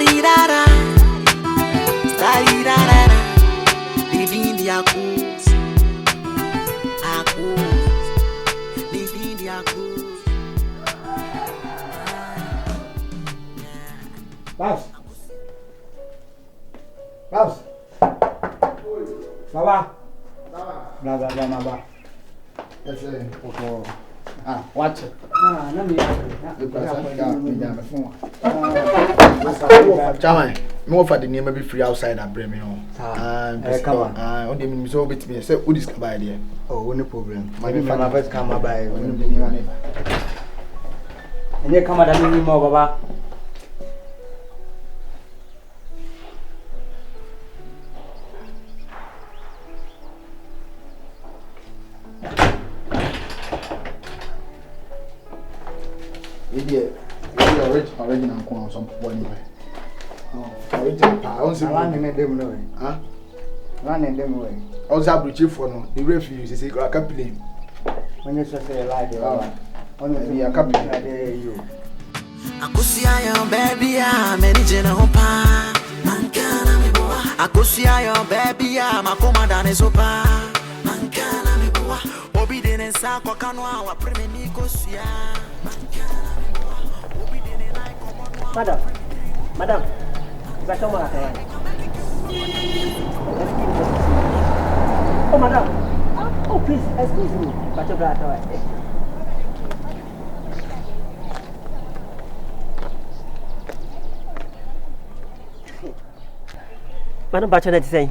Starirara, starirara, living the acus, living the acus. Babs. Baba. Baba. Yes, sir. Watch it. Chairman, more for the name be free outside and bring me home. Come on. Only me so bit me say who this can buy there. Oh, no problem. My first come by. And you come at me more, Baba. Original corn some one way. Oh, original pa. I want to run in them way. Huh? Run in them way. Also, bridge for no. The refuse is a company. When you say lie, they are. Only a company. You. Akusia yo baby ya menijena hopa. Mankana miboa. Akusia yo baby ya makoma dane sopa. Mankana miboa. Obi dene sa kwa kanwa wa preme nikosia. Madam, saya cuma kata. Oh madam, oh please excuse me, baca berata. Mana baca nanti saya?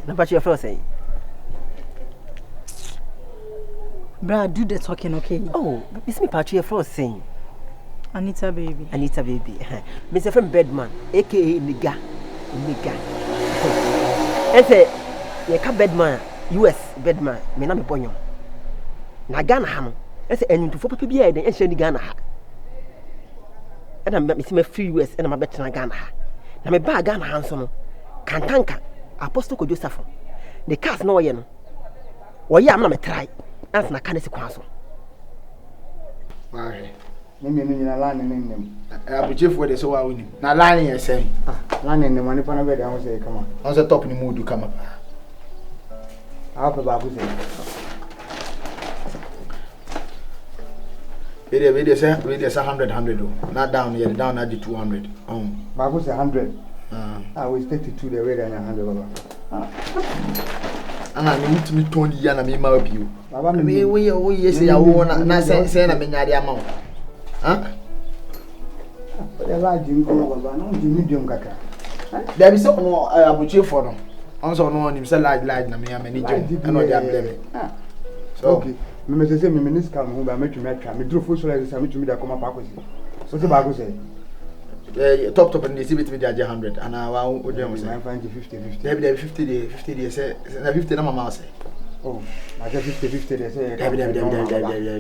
Nampak your first say. Brad, do the talking, okay? Oh, this me part your first saying. Anita baby. Mr. From Bedman, aka Niga. And say, you can Bedman, US Bedman, me na me ponyo. Na Ghana ham. And say, and to for people be and share Ghana. And I'm me free US and I'm a better na Ghana. Na me ba Ghana handsome. Kantanka, Apostle Joseph. The cast no yen. Why am na me try. As na kanesi kwaso. Why? Name you na line in them. Abuche for the so wa win. Na line here say. Line in the money pana be dey say come on. On the top ni mood come up. How ba ku say. We say 100 oh. Not down here, down at the 200. Ba ku say 100. We 32 the way than 100 baba. Ana me mutimi ton di ya na me ma obiu. Baba me we say ya wo na say na me nyaade ama wo. The large inko baba no di medium kaka. There be so no abuche for no. Also no him say large na me amani jom. I know they blame. So okay. Me say me minister mo ba metumi atwa. Me dro fo so like say metumi da come up akosi. So say ba go say. Top and they see between the 100 and I want them say 50. There 50 they say na 50 na mama say. Oh, I just 50 they say. There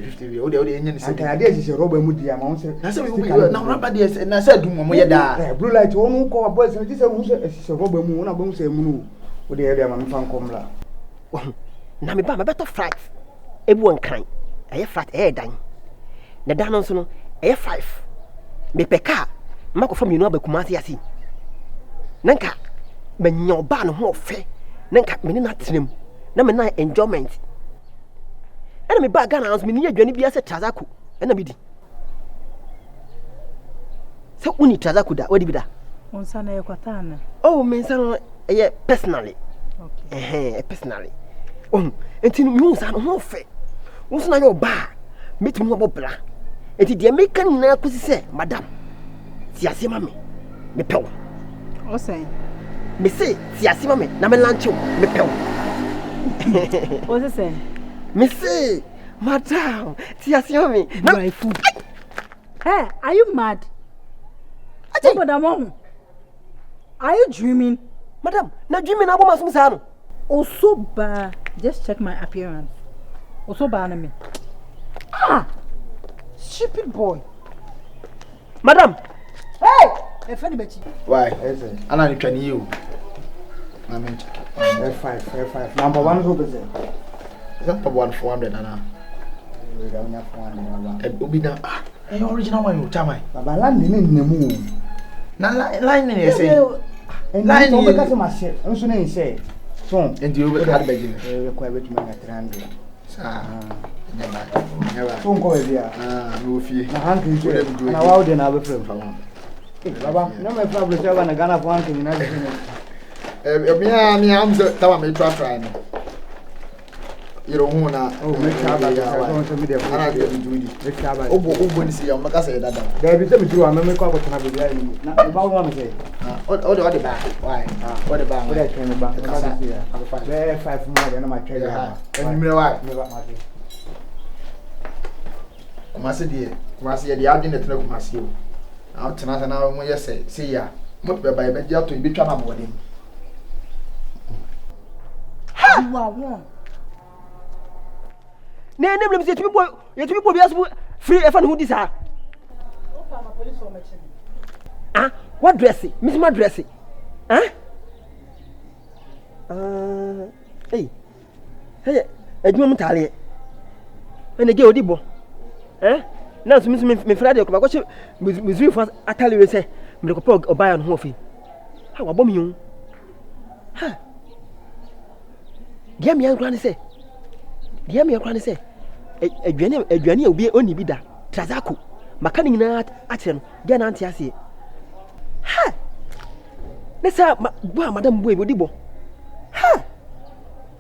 50. Oh they any say. And I dey say rubber mu dia ma say. Na say we na rubber dey na say dum mo ye da. Blue light wonu ko boys say say mu say rubber mu na ba mu say mu no. O dey area ma me fan kom la. Na me ba ma better flat. Ebu an kan. Aye flat dan. Na dan no so no aye 5. Me peka mako from you know be kumasi asi nanka menyo ba no ho fe nanka me ni na tenem na me na enjoyment ena me ba Ghana house me ni adwane bia se trazako ena me di se uni trazako da wadi bi da Onsa na yekwata na oh me san personally okay personally enti no san ho fe wonso na yo ba metim ho bobla enti de me kan na kusi se madam Siasi mame, me pew. O say. Me say siasi mame, na me lancho, me pew. What say? Me say, madam, siasi mame. My food. Hey, are you mad? Oh, madam, are you dreaming? Madam, na dreaming abo masum sa no. Also ba, just check my appearance. Also ba na me. Stupid boy. Madam. Hey! Why? Ana ni twani you. Na me check. F5. Number 1 who is it? Is that for 400 ana? We don't have 400. Obi na Eh, original one you chama. Baba land ni nemu. Na line ni say. Line ni ka se ma share. Nso na share. So, Enti you be card begging. ko e betuma na 300. Sa. Never. So nko we bia. No fie. Na hanki nso. Na wa de na be frem fa won. Baba, no me problem say na Ghana for hanki na be. Me am so tawa me try no. You don't wanna. Oh, make sure about that. I want to meet them. Ana dey do it. Make sure about. Obo ni say am make say that. There be say me do am me ko ko na be bia ni. Na ba wo me say. What the back? Why? What the back? What I train me back. Kasa. Be 5 more na ma train ya. And you know why? Me ba ma say. Kumasi de adi net na kumasi o. Na tena na mo yese say ya. Mo be ba be dia to bi twa na mo dem. Wow. Ne blem se yetumi bo biaso free e fa no di sa. Opa ma police for me. Ah, what dressing? Miss my dressing. Huh? Hey. Hey, edwuma mutale. Ene ge odibo. Eh? Na so me Friday ko ba ko che mizuri fa atale we se me ko pa obaya no ho fi. Ha wa bom yun. Ha. Dia mi ankra ne se. Adwane obi oni bi da. Trazako. Maka ni nyina ate no. Dia na ante ase. Ha. Nessa boy madam boy odibo. Ha.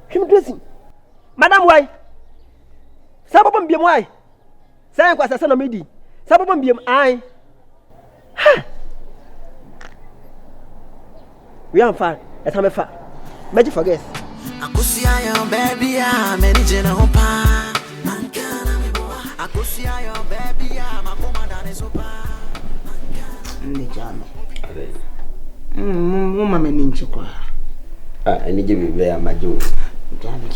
Him dressing. Madam why? Sababam biem why? Say kwa sasa no medi. Sababam biem ai. Ha. We am fine. Let's have a fa. Magic forget. Akusia yo baby ya manage na hopa. Mankana me boa. Akusia yo baby ya makoma dane sopa. Ndi jame. Ade. Mama me ninchi kwa. Eni je bibe ya majo. Jame.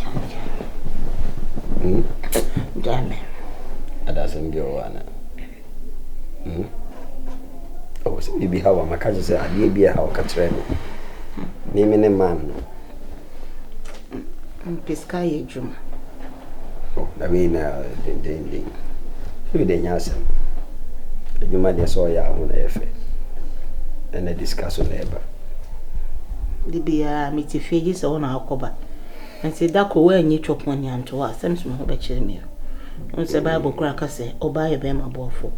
Jame. Ada sembio wana. Oh, se bibi hawa makaje se adie bia hawa katreme. Ni mene man. Pesca ye juma. Oh, da na ding. Fi de nyasa. Juma de so ya hu na efe. Na discuss on eba. Di bia mi ti feji se wona akoba. Nti da ko we anyi twopon ya nto wa sem so ho be kire mi. On se Bible kura ka se oba ye be ma bofo.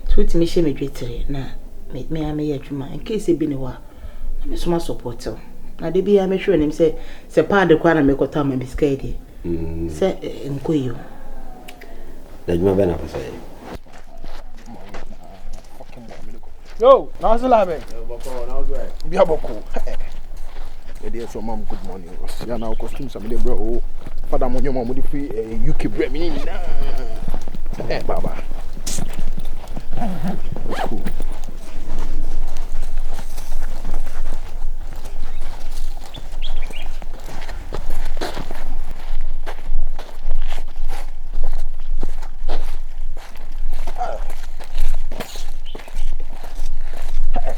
Tuti mi she me dwetire na me ame ye juma in case bi ne wa. Me so ma support o. Na de bia me hwe nim se pa de kwa na me kota ma biscuit de. Se nkoyo. Da juma be na fa sai. Yo, now so la be. Bi aboko. E dey so mom good morning. Ya na costume some dey bro. Oh, father mo nyoma mo dey free UK bre mi ni na. Baba. Cool.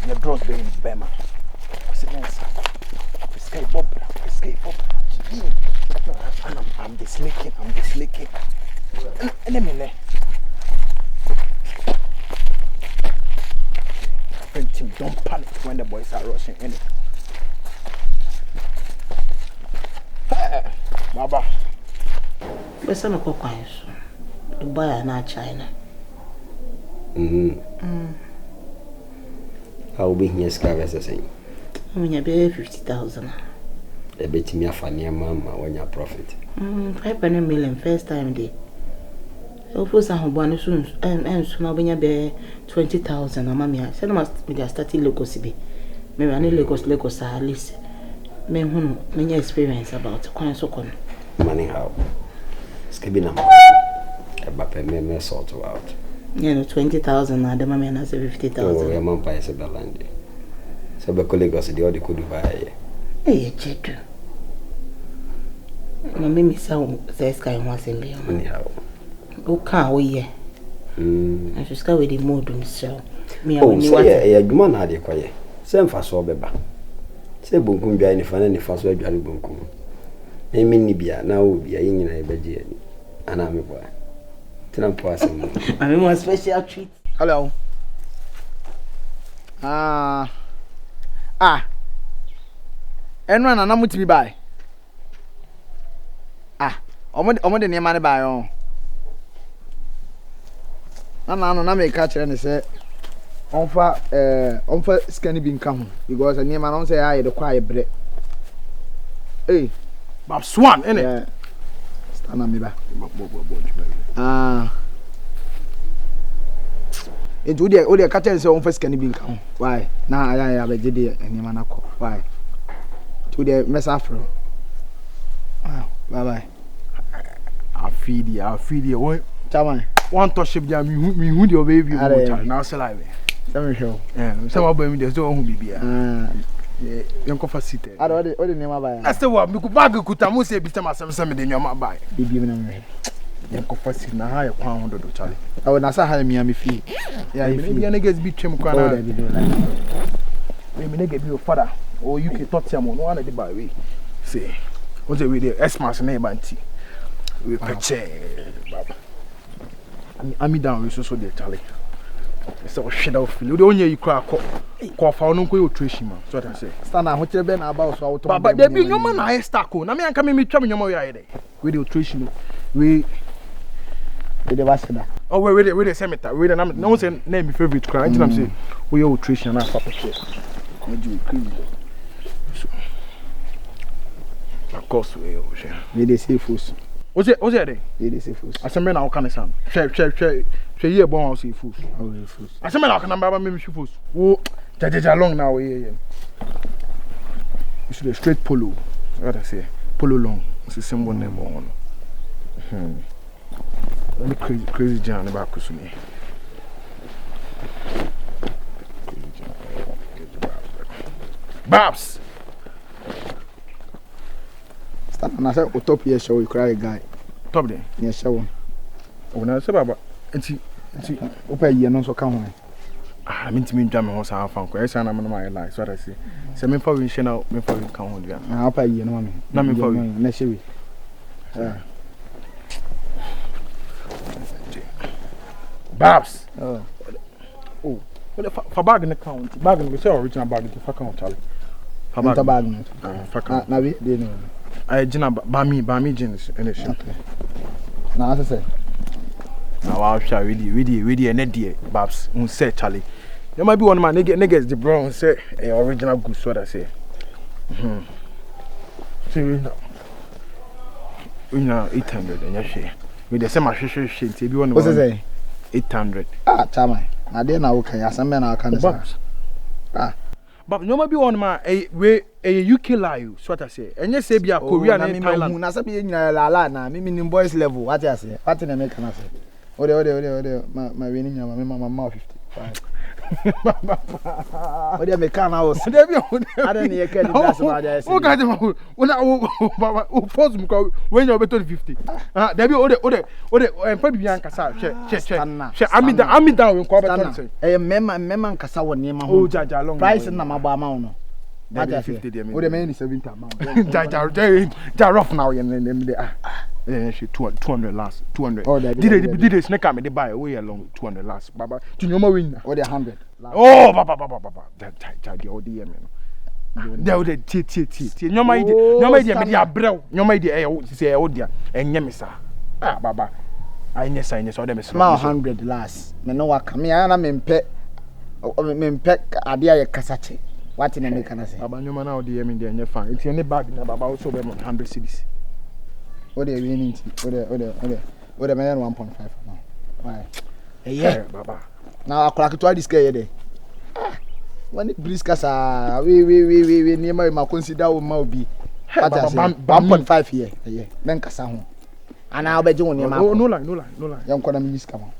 Your drones being Bema. Silence. Escape Bob. I'm just licking. And a minute. Team, don't panic when the boys are rushing in. Baba. Besa no kwa yeso. Dubai na China. How be here scares say. Munya be 50,000. E betimi afania mama wanya profit. 500 million first time day. So for some one soon and soon obenya be 20,000 amamia. Say no must be starting Lagos be. Me ran Lagos at least. Me hunu many experience about kwan so kon. Money how. Skibi na. E ba pe me sort out. You know 20,000 na the mama na say 50,000. Oh, your mom pa is belandi. So be Lagos the odi could buy. Eh check. Na me say sky one sembe. Money how. O ka o ye. I just go with the mood so. Me Oh, say ya adwuma na ade kwaye. Say mfa so beba. Say bonkum bia ni fa na ni fa so adware bonkum. E mi ni bia na wo bia yin na e beje ani. Ana me boy. Tina po asem. I mean one special treat. Hello. Enwa na mutimi bai. Omo de niam ne bai on. Na me ka kire ne se onfa scan bi nka ho because niam na on say aye de kwa bre. Hey, Bob Swan, innit? Yeah. Stand on me ba. It would you catch us on first can be come. Why? Now I have a jiddy and Yamanako. Why? To the mess after. Wow, bye bye. I'll feed you. What? Chaman, one touch ship jam, me who your baby now sell I. Some show. Yeah, some of them there's no one who be young coffee seated. I don't know the name of it. That's the one. Because bag could I must say, be some in your buy. Baby, young coffee seat na higher pound of Charlie. I would not say me fee. Yeah, if you niggas beat him, maybe get your father or you can talk to him on one of the by way. Say, what's the way the S-Mass name anti? We patch, Baba. I'm down with so dear Charlie. So shit off. You don't hear you cry. Call for no go trash man. So what I say. Stand out. What you been about? So but there be your man. I stuck on. I mean, come me tell me your money. We do trash no. We the washer. Oh we the cemetery. We the no one say name my favorite cry. Until I'm say we all trash and I papa shit. We do crazy. So of course we all share. We dey say fools. What's it there? They say fools. I say me now can sound. Share here born house fools. Oh, fools. I say me now can number me fools. Oh, jaja long now here. You should a straight polo. What I say? Polo long. It's a symbol name on. Crazy John about Kusumi. Babs. And I said, top here show you cry guy. Top there? Yes, show. Oh, now, say, Baba, it's open here, no so come. I mean to me, Jammy was our fun. Question, I'm on my life. What I say. So, me for we share out, me for we come on. I'll pay you, no, no, me for you. Next week. Babs. Oh, well, for bag in the count, bag in the original bag to fuck on Charlie. For bag, fuck on. Now, they know. I jina bami jeans anything. Okay. Now as I say. Now I'll show really and dear Babs who say Charlie. There might be one man niggas the brown say original goods what I say. So we know 800 and yashi. With the same shit be one. What's it say? 800. Chama. Now then okay, as a man I can say. But no maybe one man a UK live so what I say. And yes say be a Korean and Thailand. Na say be la na me in boys level what I say. What in America na say. Ode my winning my mama 55. Ode me can house. Ode be I don't hear can that's what I say. O ga dem o force me ko when you be 50. There be ode pa bibia nkasa che ami down we ko be 20. Eh memma nkasa wo ne ma ho. Jaja long. Price na maba amount no. That's 50 there. Ode me 70 amount. Jaja rough now them there. 200 last 200. Oh, did they snake me they buy way along 200 last baba to nyoma win or the 100 oh baba that the ODM there would tie nyoma ide me dey abrew nyoma ide say e odia enye me sa baba I yes all them is 100 last me no waka me na me mpe ade aye kasache what in America na say baba nyoma na ODM me dey enye fan it any bag na baba also be 100 cedis. What are you winning? What am I 1.5 now? Why? Yeah, Baba. Now I crack to this guy there. When it briskas are we near my consider will be 1.5 here. Yeah, then Casaho. And I'll bet you on your mouth. No lie. Young Conaminis come on.